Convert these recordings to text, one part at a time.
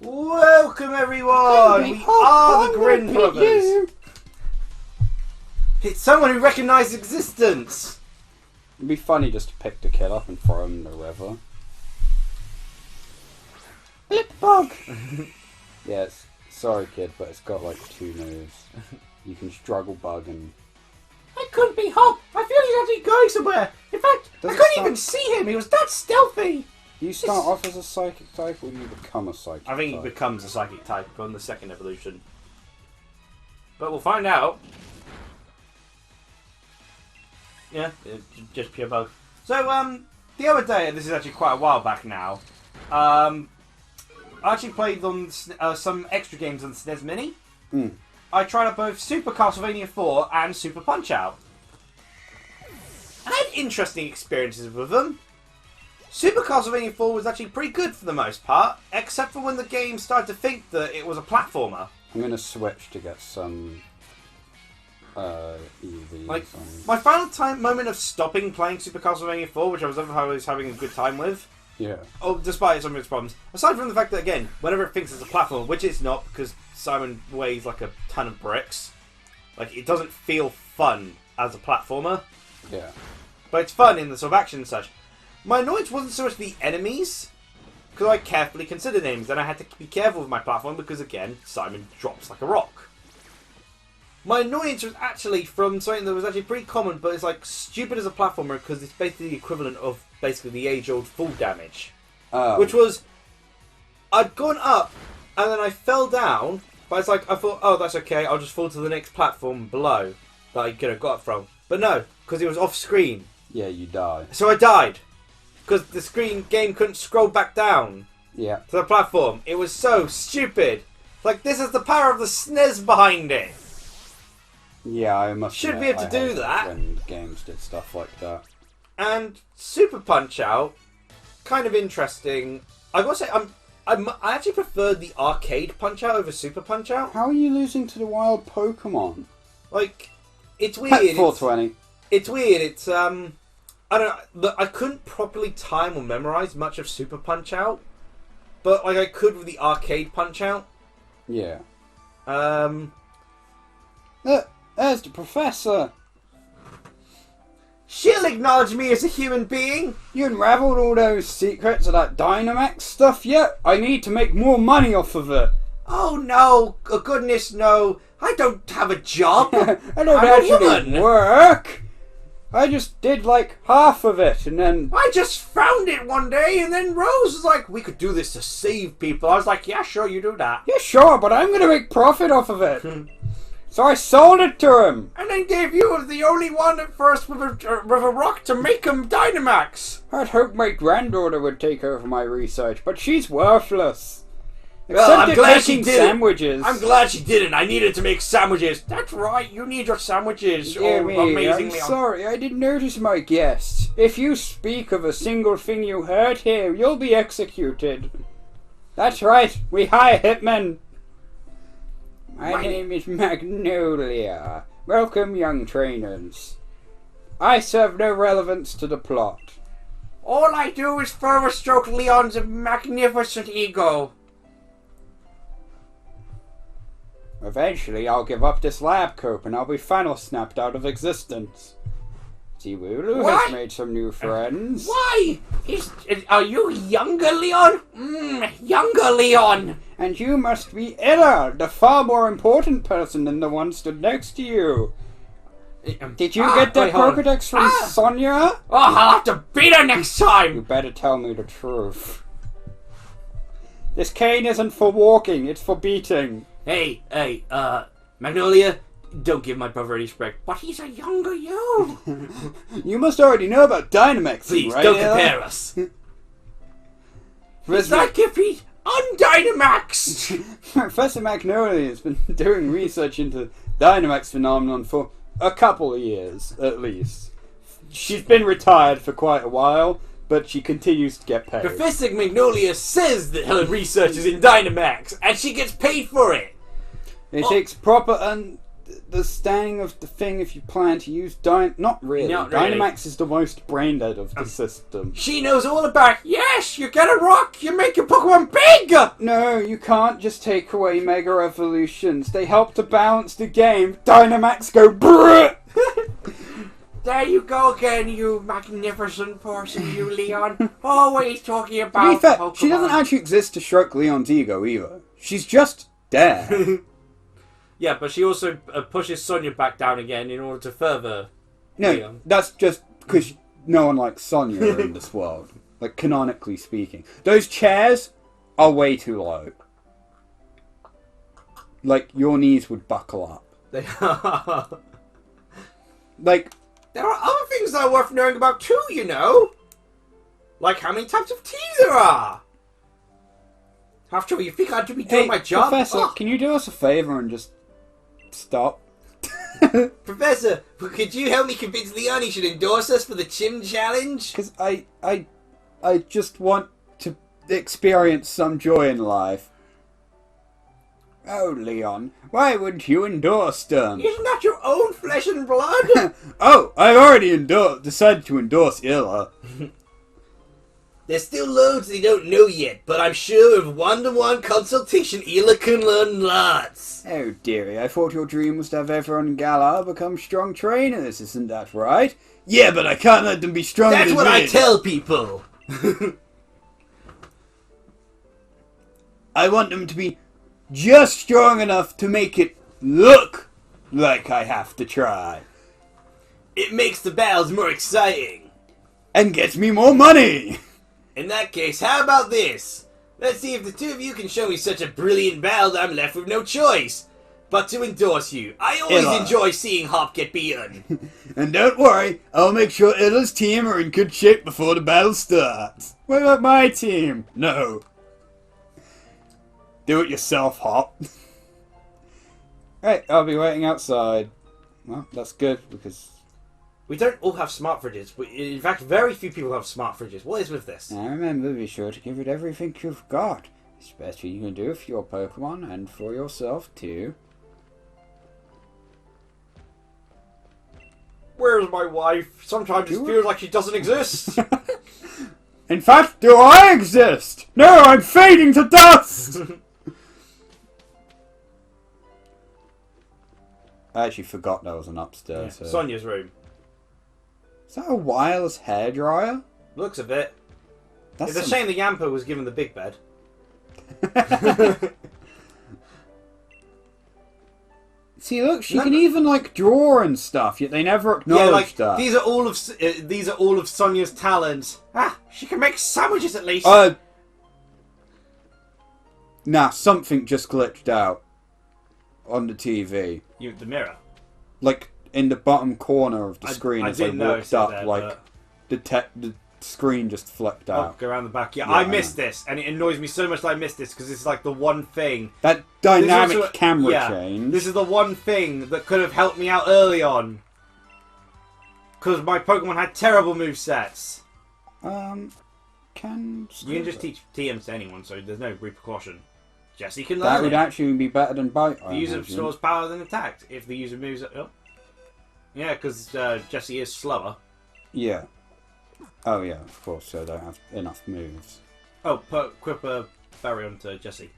Welcome everyone! We are the Grin brothers. It's someone who recognised existence. It'd be funny just to pick the kid up and throw him in the river. Lip bug! Yes, sorry kid, but it's got like 2 moves. You can struggle bug and... I couldn't be home. I feel he's actually going somewhere. In fact, I couldn't even see him. He was that stealthy. Do you start off as a psychic type or do you become a psychic type? I think he becomes a psychic type on the second evolution. But we'll find out. Yeah, just pure bug. So, the other day, this is actually quite a while back now, I actually played on some extra games on the SNES Mini. I tried out both Super Castlevania 4 and Super Punch-Out! I had interesting experiences with them. Super Castlevania 4 was actually pretty good for the most part, except for when the game started to think that it was a platformer. I'm going to switch to get some EVs like, on. My final moment of stopping playing Super Castlevania 4, which I was always having a good time with, despite some of its problems, aside from the fact that, again, whenever it thinks it's a platform, which it's not, because Simon weighs like a ton of bricks, like, it doesn't feel fun as a platformer. Yeah. But it's fun in the sort of action and such. My annoyance wasn't so much the enemies, because I carefully considered enemies, and I had to be careful with my platform because, again, Simon drops like a rock. My annoyance was actually from something that was actually pretty common, but it's like stupid as a platformer because it's basically the equivalent of basically the age-old fall damage. Oh. Which was, I'd gone up, and then I fell down, but it's like, I thought, oh, that's okay, I'll just fall to the next platform below that I could have got from. But no, because it was off-screen. Yeah, you die. So I died. Because the game couldn't scroll back down to the platform. It was so stupid. Like, this is the power of the SNES behind it. Yeah, I must Should admit, be able to do that. When games did stuff like that. And Super Punch-Out, kind of interesting. I gotta say, I actually preferred the arcade Punch-Out over Super Punch-Out. How are you losing to the wild Pokémon? Like, it's weird. 420. It's weird. It's, I don't know. Look, I couldn't properly time or memorize much of Super Punch-Out, but like I could with the arcade Punch-Out. Yeah. There's the professor. She'll acknowledge me as a human being. You unraveled all those secrets of that Dynamax stuff yet? I need to make more money off of it. Oh no, goodness no. I don't have a job. I don't actually work. I just did like half of it and then... I just found it one day and then Rose was like, we could do this to save people. I was like, yeah, sure, you do that. Yeah, sure, but I'm going to make profit off of it. So I sold it to him. And then gave you the only one at first with a rock to make him Dynamax. I'd hoped my granddaughter would take over my research, but she's worthless. Well, I'm glad she did sandwiches. I'm glad she didn't. I needed to make sandwiches. That's right. You need your sandwiches. Amazingly. I'm sorry. I didn't notice my guests. If you speak of a single thing you heard here, you'll be executed. That's right. We hire hitmen. My name is Magnolia. Welcome, young trainers. I serve no relevance to the plot. All I do is further stroke Leon's magnificent ego. Eventually, I'll give up this lab coat and I'll be final snapped out of existence. Tiwulu has made some new friends. Why? Are you younger, Leon? Younger Leon. And you must be Ella, the far more important person than the one stood next to you. Did you get that Pokedex from Sonia? Oh, I'll have to beat her next time. You better tell me the truth. This cane isn't for walking, it's for beating. Hey, Magnolia, don't give my brother any respect, but he's a younger you. You must already know about Dynamax, please, right? Don't compare us. It's like if he's un-Dynamax. Professor Magnolia has been doing research into Dynamax phenomenon for a couple of years, at least. She's been retired for quite a while, but she continues to get paid. Professor Magnolia says that her research is in Dynamax, and she gets paid for it. It takes proper the standing of the thing if you plan to use Not really. Not really. Dynamax is the most brain dead of the system. She knows all about, yes, you get a rock, you make your Pokemon bigger! No, you can't just take away Mega Evolutions. They help to balance the game. Dynamax go brrrr! There you go again, you magnificent person, you Leon. Always talking about To be fair, Pokemon. she doesn't actually exist to stroke Leon's ego either. She's just there. Yeah, but she also pushes Sonia back down again in order to further No, that's just because no one likes Sonya in this world. Like, canonically speaking. Those chairs are way too low. Like, your knees would buckle up. They are. Like... There are other things that are worth knowing about too, you know. Like how many types of tea there are. After all, you think I should be doing my job? Professor, can you do us a favour and just stop? Professor, could you help me convince Leon he should endorse us for the Chim Challenge? Because I just want to experience some joy in life. Oh, Leon, why wouldn't you endorse them? Isn't that your own flesh and blood? Oh, I've already decided to endorse Illa. There's still loads they don't know yet, but I'm sure with one-to-one consultation, Ila can learn lots. Oh, dearie, I thought your dream was to have everyone in Galar become strong trainers, isn't that right? Yeah, but I can't let them be stronger That's than what me. I tell people. I want them to be just strong enough to make it look like I have to try. It makes the battles more exciting. And gets me more money! In that case, how about this? Let's see if the two of you can show me such a brilliant battle that I'm left with no choice but to endorse you. I always Illa. enjoy seeing Hop get beaten. And don't worry, I'll make sure Illa's team are in good shape before the battle starts. What about my team? No. Do it yourself, Hop. Right, I'll be waiting outside. Well, that's good, because... We don't all have smart fridges. In fact, very few people have smart fridges. What is with this? Now remember, be sure to give it everything you've got. Especially you can do it for your Pokemon and for yourself, too. Where's my wife? Sometimes it feels like she doesn't exist. In fact, do I exist? No, I'm fading to dust! I actually forgot there was an upstairs. Yeah. Sonia's room. Is that a wireless hairdryer? Looks of it. That's It's a shame the Yamper was given the big bed. See, look, she can even like draw and stuff. Yet they never acknowledge that. These are all of Sonia's talents. Ah, she can make sandwiches at least. Nah, something just glitched out on the TV. The mirror. Like in the bottom corner of the screen as I walked up, there, like the screen just flipped out. Go around the back. Yeah, I missed this, and it annoys me so much that I missed this because it's like the one thing. That dynamic camera change. This is the one thing that could have helped me out early on. Because my Pokemon had terrible movesets. You can just teach TMs to anyone, so there's no repercussion. Jessie can learn That would actually be better than Bite. The user stores power than attacked. If the user moves up. Yeah, because Jessie is slower. Yeah. Oh yeah, of course, so they don't have enough moves. Oh, equip a berry onto Jessie.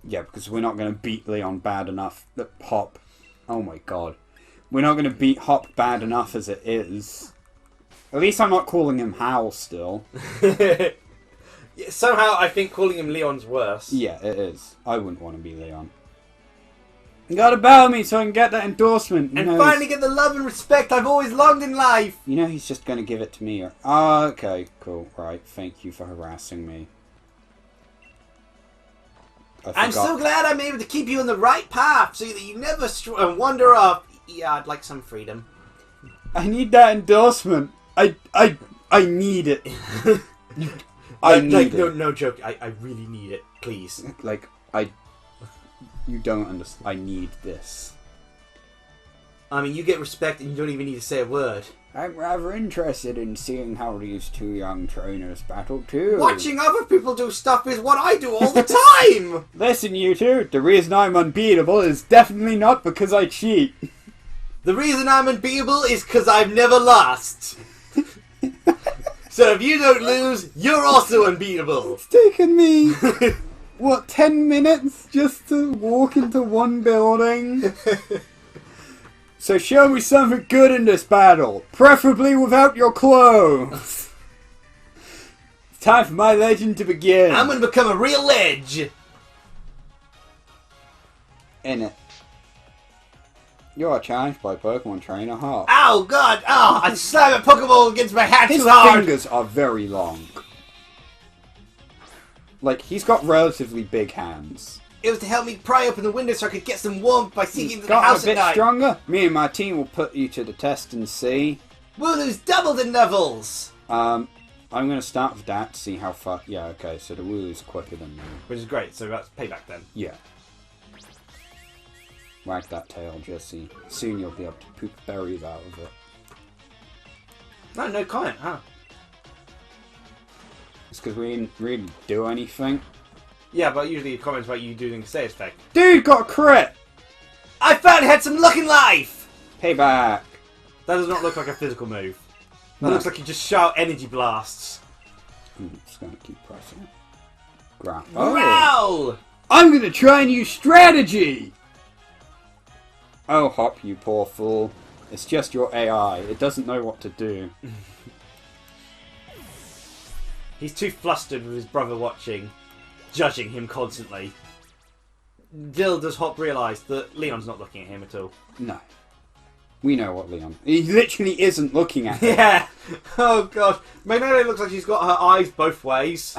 Yeah, because we're not going to beat Leon bad enough that Hop... Oh my god. We're not going to beat Hop bad enough as it is. At least I'm not calling him Hal still. Yeah, somehow I think calling him Leon's worse. Yeah, it is. I wouldn't want to be Leon. You gotta battle me so I can get that endorsement. And finally get the love and respect I've always longed in life. You know he's just gonna give it to me. Oh, okay, cool. Right, thank you for harassing me. I'm so glad I'm able to keep you on the right path so that you never wander off. Yeah, I'd like some freedom. I need that endorsement. I need it. I need it. No joke. I really need it. Please. You don't understand. I need this. I mean, you get respect and you don't even need to say a word. I'm rather interested in seeing how these two young trainers battle too. Watching other people do stuff is what I do all the time! Listen, you two, the reason I'm unbeatable is definitely not because I cheat. The reason I'm unbeatable is because I've never lost. So if you don't lose, you're also unbeatable. It's taken me, what, 10 minutes just to walk into one building? So show me something good in this battle, preferably without your clothes. It's time for my legend to begin. I'm gonna become a real ledge. In it. You're challenged by Pokemon Trainer Hawk. Ow, God! Oh, I slam a Pokeball against my hat His too hard! fingers are very long. Like, he's got relatively big hands. It was to help me pry open the window so I could get some warmth by sneaking into the Got house a bit at night. stronger? Me and my team will put you to the test and see. We'll lose double the levels! I'm going to start with that to see how far... Yeah, okay, so the Wooloo's quicker than me. Which is great, so that's payback then. Yeah. Wag that tail, Jesse. Soon you'll be able to poop berries out of it. No comment, huh? It's because we didn't really do anything. Yeah, but usually comments about you doing a save effect. Dude got a crit! I finally had some luck in life! Payback. That does not look like a physical move. That No. looks like you just shout energy blasts. I'm just going to keep pressing it. Growl. Growl! I'm going to try and use strategy! Oh, Hop, you poor fool. It's just your AI. It doesn't know what to do. He's too flustered with his brother watching, judging him constantly. Little does Hop realise that Leon's not looking at him at all. No. We know what Leon... He literally isn't looking at him. Yeah! Oh god. Magnolia looks like she's got her eyes both ways.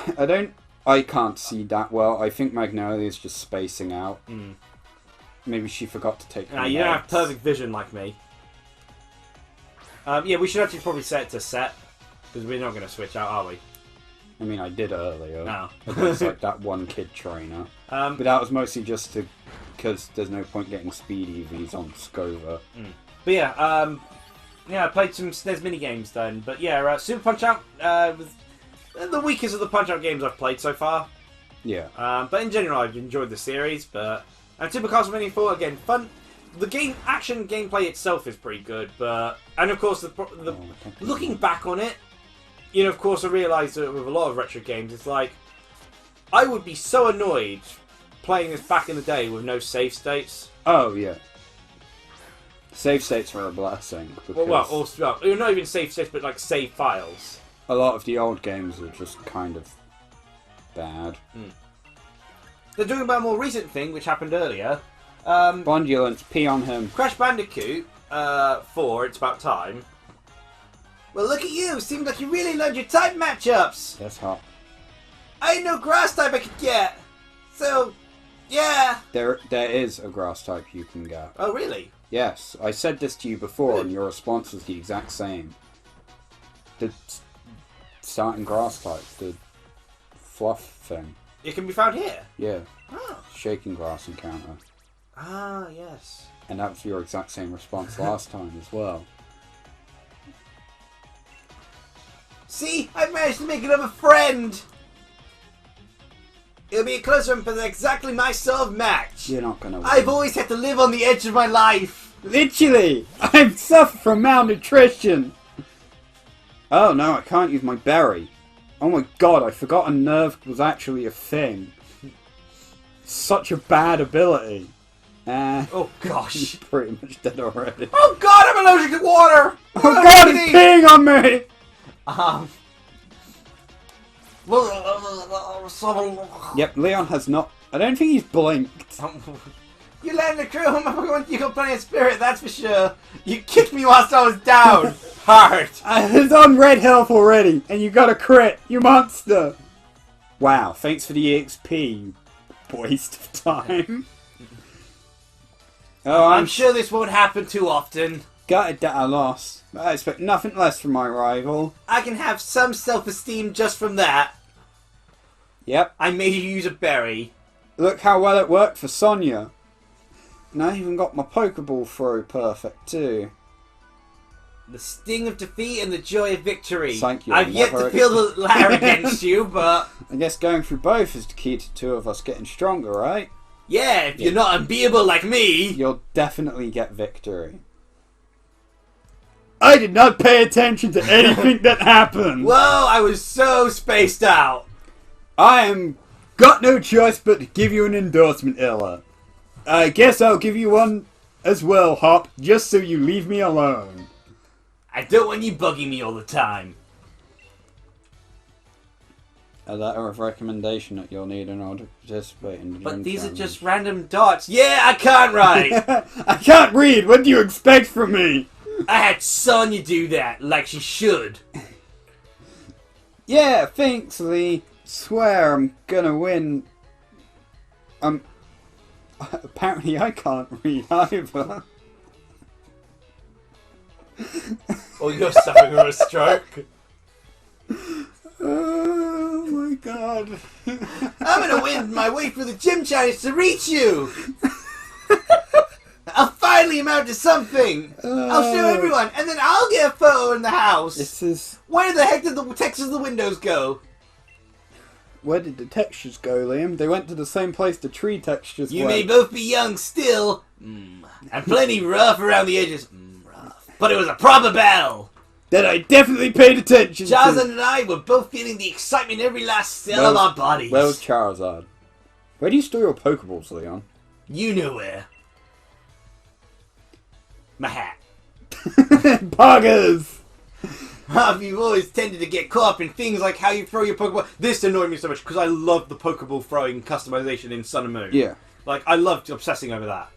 I can't see that well. I think Magnolia's just spacing out. Mm. Maybe she forgot to take her You don't have meds. perfect vision like me. Yeah, we should actually probably set it to set. Because we're not going to switch out, are we? I mean, I did earlier. No. Against like that one kid trainer. But that was mostly just because there's no point getting speed EVs on Scova. Mm. But yeah, I played some SNES minigames then. But yeah, Super Punch-Out was the weakest of the Punch-Out games I've played so far. Yeah. But in general, I've enjoyed the series. And Super Castlevania 4, again, fun. The action gameplay itself is pretty good. And of course, looking back on it, of course, I realised that with a lot of retro games, it's like, I would be so annoyed playing this back in the day with no save states. Oh, yeah. Save states are a blessing. Well, not even save states, but like save files. A lot of the old games are just kind of bad. Mm. They're talking about a more recent thing, which happened earlier. Bondulance, pee on him. Crash Bandicoot 4, It's About Time. Well, look at you! Seems like you really learned your type matchups! That's hot. I had no grass type I could get! So, yeah! There is a grass type you can get. Oh, really? Yes, I said this to you before and your response was the exact same. The starting grass type, the fluff thing. It can be found here? Yeah. Oh. Shaking grass encounter. Ah, yes. And that was your exact same response last time as well. See? I've managed to make another friend! It'll be a closer one, but exactly my sort of match. You're not gonna win. I've always had to live on the edge of my life. Literally! I've suffered from malnutrition! Oh no, I can't use my berry. Oh my god, I forgot a nerve was actually a thing. Such a bad ability. Oh gosh. He's pretty much dead already. Oh god, I'm allergic to water! Oh god, it's peeing on me! Yep, Leon has not... I don't think he's blinked. You landed a crew on my Pokemon, you got plenty of spirit, that's for sure. You kicked me whilst I was down. Hard. I was on red health already, and you got a crit, you monster! Wow, thanks for the EXP, you waste of time. Oh, I'm sure this won't happen too often. Gutted that I lost. I expect nothing less from my rival. I can have some self-esteem just from that. Yep. I made you use a berry. Look how well it worked for Sonia. And I even got my Pokeball throw perfect too. The sting of defeat and the joy of victory. Thank you. I've yet to feel the ladder against you, but... I guess going through both is the key to two of us getting stronger, right? Yeah, if you're not unbeatable like me... You'll definitely get victory. I did not pay attention to anything that happened. Whoa, I was so spaced out. Got no choice but to give you an endorsement, Ella. I guess I'll give you one as well, Hop, just so you leave me alone. I don't want you bugging me all the time. A letter of recommendation that you'll need in order to participate in the But gym these challenge. are just random dots. Yeah, I can't write. I can't read. What do you expect from me? I had Sonya do that, like she should. Yeah, thanks, Lee. Swear I'm gonna win. Apparently I can't read either. Or you're suffering from a stroke. Oh my god. I'm gonna win my way through the gym challenge to reach you. I'll finally amount to something. I'll show everyone, and then I'll get a photo in the house. This is... Where the heck did the textures of the windows go? Where did the textures go, Liam? They went to the same place the tree textures You went. may both be young still, and plenty rough around the edges, rough. But it was a proper battle. That I definitely paid attention Charizard to. and I were both feeling the excitement in every last cell of our bodies. Where was Charizard? Where do you store your Pokeballs, Leon? You know where. My hat. Poggers! You've always tended to get caught up in things like how you throw your Pokeball. This annoyed me so much because I love the Pokeball throwing customization in Sun and Moon. Yeah. Like, I loved obsessing over that.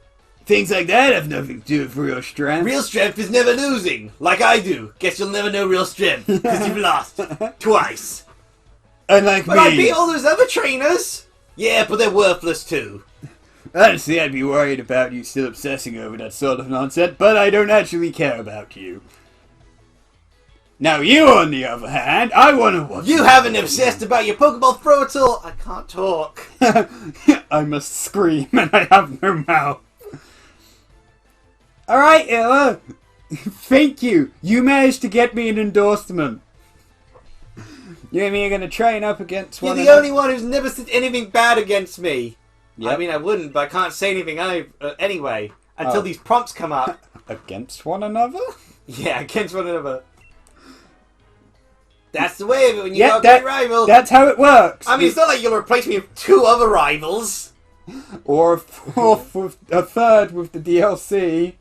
Things like that have nothing to do with real strength. Real strength is never losing, like I do. Guess you'll never know real strength, because you've lost. Twice. Unlike But me. I beat all those other trainers. Yeah, but they're worthless too. Honestly, I'd be worried about you still obsessing over that sort of nonsense, but I don't actually care about you. Now you, on the other hand, I want to watch... You haven't obsessed about your Pokeball throw at all. I can't talk. I must scream, and I have no mouth. Alright, Ella. Thank you. You managed to get me an endorsement. You and me are going to train up against You're one the another. only one who's never said anything bad against me. Yep. I mean, I wouldn't, but I can't say anything anyway until Oh. these prompts come up. Against one another? Yeah, against one another. That's the way of it when you Yeah, got a great rival. That's how it works. I mean, it's not like you'll replace me with two other rivals. Or a fourth with a third with the DLC.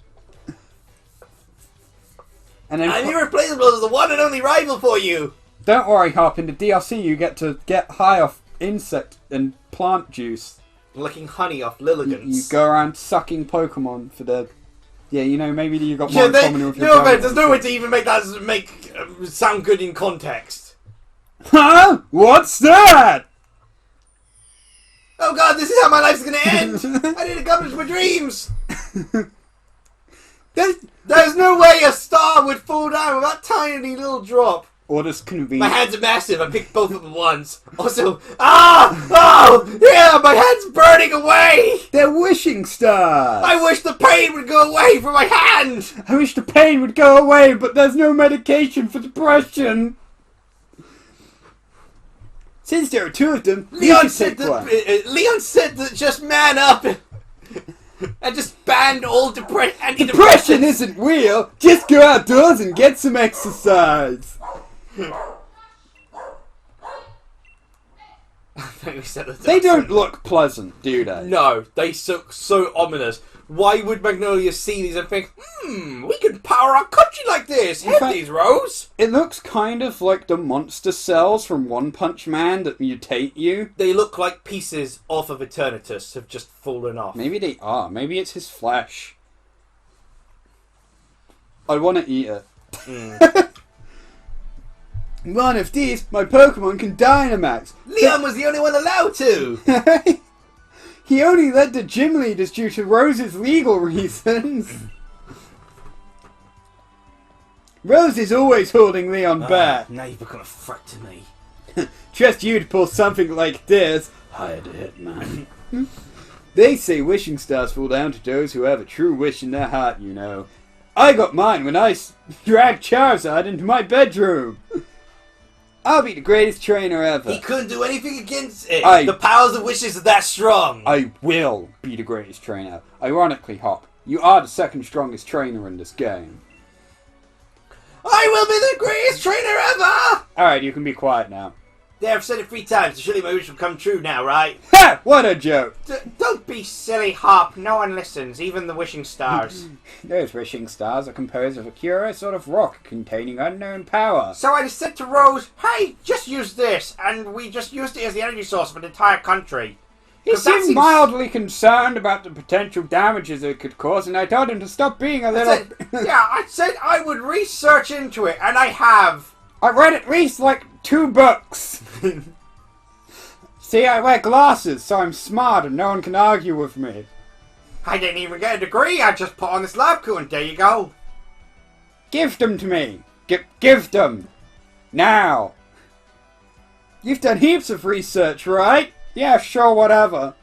And then I'm irreplaceable as the one and only rival for you. don't worry, Hop, in the DLC you get to get high off insect and plant juice. Licking honey off You Lilligans. go around sucking Pokemon for the... Yeah, you know, maybe you got more Yeah, in common with your no, man, brother. there's no way to even make that sound good in context. Huh? What's that? Oh god, this is how my life's gonna end! I need to accomplish my dreams! There's no way a star would fall down with that tiny little drop. Or this can be... My hands are massive, I picked both of them at once. Also, oh, yeah, my hand's burning away! They're wishing stars! I wish the pain would go away from my hand! I wish the pain would go away, but there's no medication for depression. Since there are two of them, Leon said that just man up and just ban all antidepressants. depression isn't real. Just go outdoors and get some exercise. They don't look pleasant, do they? No, they look so ominous. Why would Magnolia see these and think, we could power our country like this? Hit fact- these, Rose! It looks kind of like the monster cells from One Punch Man that mutate you. They look like pieces off of Eternatus have just fallen off. Maybe they are. Maybe it's his flesh. I want to eat it. One of these, my Pokemon can Dynamax. Leon was the only one allowed to! He only led the gym leaders due to Rose's legal reasons. Rose is always holding Leon back. Now you've become a threat to me. Trust you to pull something like this. Hired a hitman. They say wishing stars fall down to those who have a true wish in their heart, you know. I got mine when I dragged Charizard into my bedroom. I'll be the greatest trainer ever. He couldn't do anything against it. I- The powers of wishes are that strong. I will be the greatest trainer. Ironically, Hop, you are the second strongest trainer in this game. I will be the greatest trainer ever! Alright, you can be quiet now. There, I've said it 3 times, so surely my wish will come true now, right? Ha! What a joke! Don't be silly, Hop. No one listens, even the wishing stars. Those wishing stars are composed of a curious sort of rock containing unknown power. So I just said to Rose, hey, just use this, and we just used it as the energy source for the entire country. He seemed mildly concerned about the potential damages it could cause, and I told him to stop being a little... I said I would research into it, and I have. I read at least, 2 books. See, I wear glasses, so I'm smart and no one can argue with me. I didn't even get a degree, I just put on this lab coat, and there you go. Give them to me. Give them. Now. You've done heaps of research, right? Yeah, sure, whatever.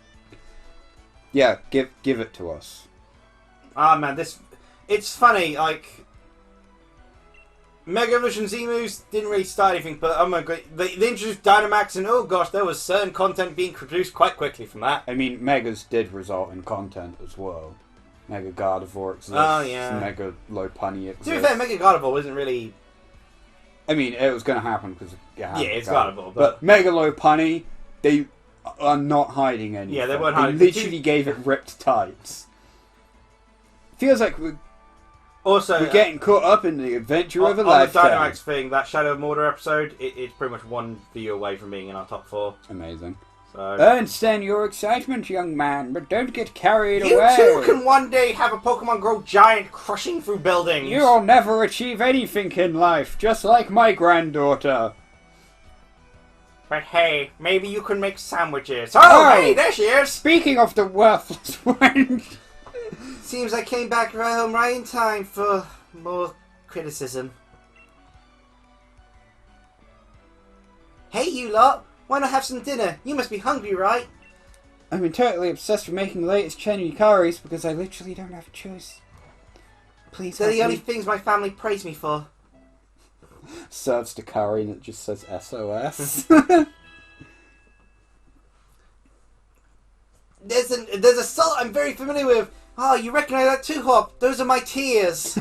Yeah, give it to us. Ah, man, it's funny, Mega Evolution Z-Moves didn't really start anything, but oh my god, they introduced Dynamax, and oh gosh, there was certain content being produced quite quickly from that. I mean, Megas did result in content as well. Mega Gardevoir exists. Oh, yeah. Mega Lopunny exists. To be fair, Mega Gardevoir wasn't really... I mean, it was going to happen because it's Gardevoir, but Mega Lopunny, they are not hiding anything. Yeah, they weren't hiding. They literally gave it ripped types. Feels like we're getting caught up in the adventure of a lifetime. On the Dynamax thing, that Shadow of Mordor episode, it's pretty much one video away from being in our top 4. Amazing. So. I understand your excitement, young man, but don't get carried away. You too can one day have a Pokemon grow giant, crushing through buildings. You'll never achieve anything in life, just like my granddaughter. But hey, maybe you can make sandwiches. Oh, hey, there she is! Speaking of the worthless wench. Seems I came back right home right in time for more criticism. Hey, you lot! Why not have some dinner? You must be hungry, right? I've been totally obsessed with making the latest Chinese curries because I literally don't have a choice. Please They're the only things my family praise me for. Serves the curry and it just says SOS. There's a salt I'm very familiar with. Oh, you recognise that too, Hop? Those are my tears.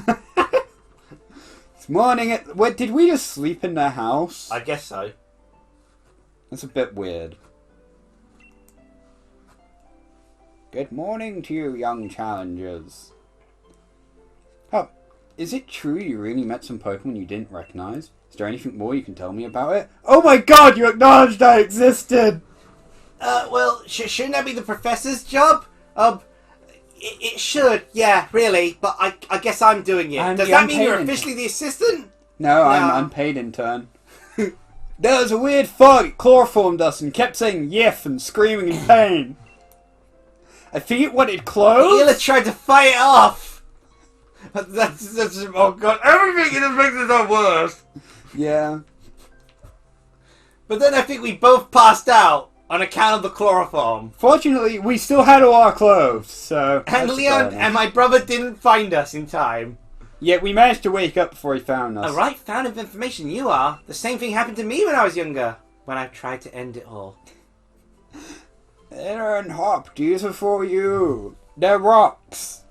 It's morning. Wait, did we just sleep in their house? I guess so. That's a bit weird. Good morning to you, young challengers. Oh, is it true you really met some Pokemon you didn't recognise? Is there anything more you can tell me about it? Oh my god, you acknowledged I existed! Well, shouldn't that be the professor's job? It should, yeah, really, but I guess I'm doing it. Does that mean you're officially the assistant? No, I'm unpaid intern. There was a weird fog, it chloroformed us and kept saying yiff and screaming in pain. I think it wanted clothes? Ela tried to fight it off! That's oh god, everything just makes it so worse! Yeah. But then I think we both passed out on account of the chloroform. Fortunately, we still had all our clothes, so... And Leon and my brother didn't find us in time. Yet we managed to wake up before he found us. Alright, fan of information you are. The same thing happened to me when I was younger. When I tried to end it all. Aaron Hop, these are for you. They're rocks.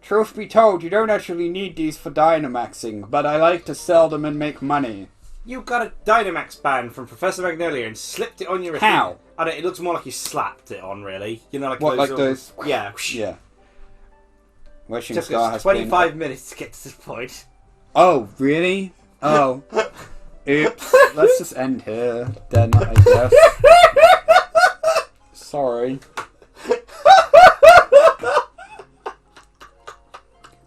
Truth be told, you don't actually need these for Dynamaxing, but I like to sell them and make money. You got a Dynamax band from Professor Magnolia and slipped it on your wrist. How? It looks more like you slapped it on, really. You know, like what, those... like those? Yeah. Yeah. Wishing Took Star us has 25 minutes to get to this point. Oh, really? Oh. Oops. Let's just end here. Then, I guess. Sorry.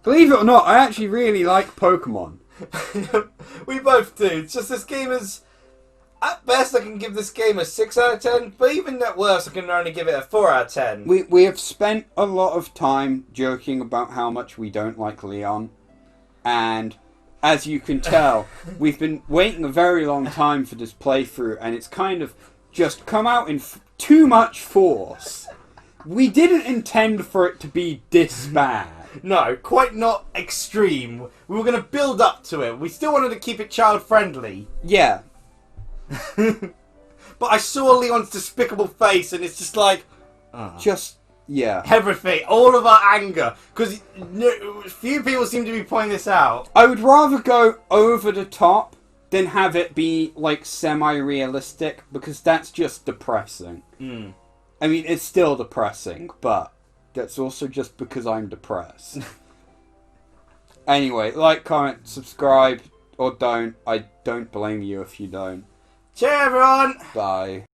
Believe it or not, I actually really like Pokemon. We both do. It's just this game is... At best, I can give this game a 6 out of 10, but even at worst, I can only give it a 4 out of 10. We have spent a lot of time joking about how much we don't like Leon, and as you can tell, we've been waiting a very long time for this playthrough, and it's kind of just come out in too much force. We didn't intend for it to be this bad. No, quite not extreme. We were going to build up to it. We still wanted to keep it child-friendly. Yeah. But I saw Leon's despicable face, and it's just like... Just, yeah. Everything. All of our anger. Because few people seem to be pointing this out. I would rather go over the top than have it be, like, semi-realistic, because that's just depressing. I mean, it's still depressing, but that's also just because I'm depressed. Anyway, like, comment, subscribe, or don't. I don't blame you if you don't. Cheers, everyone! Bye.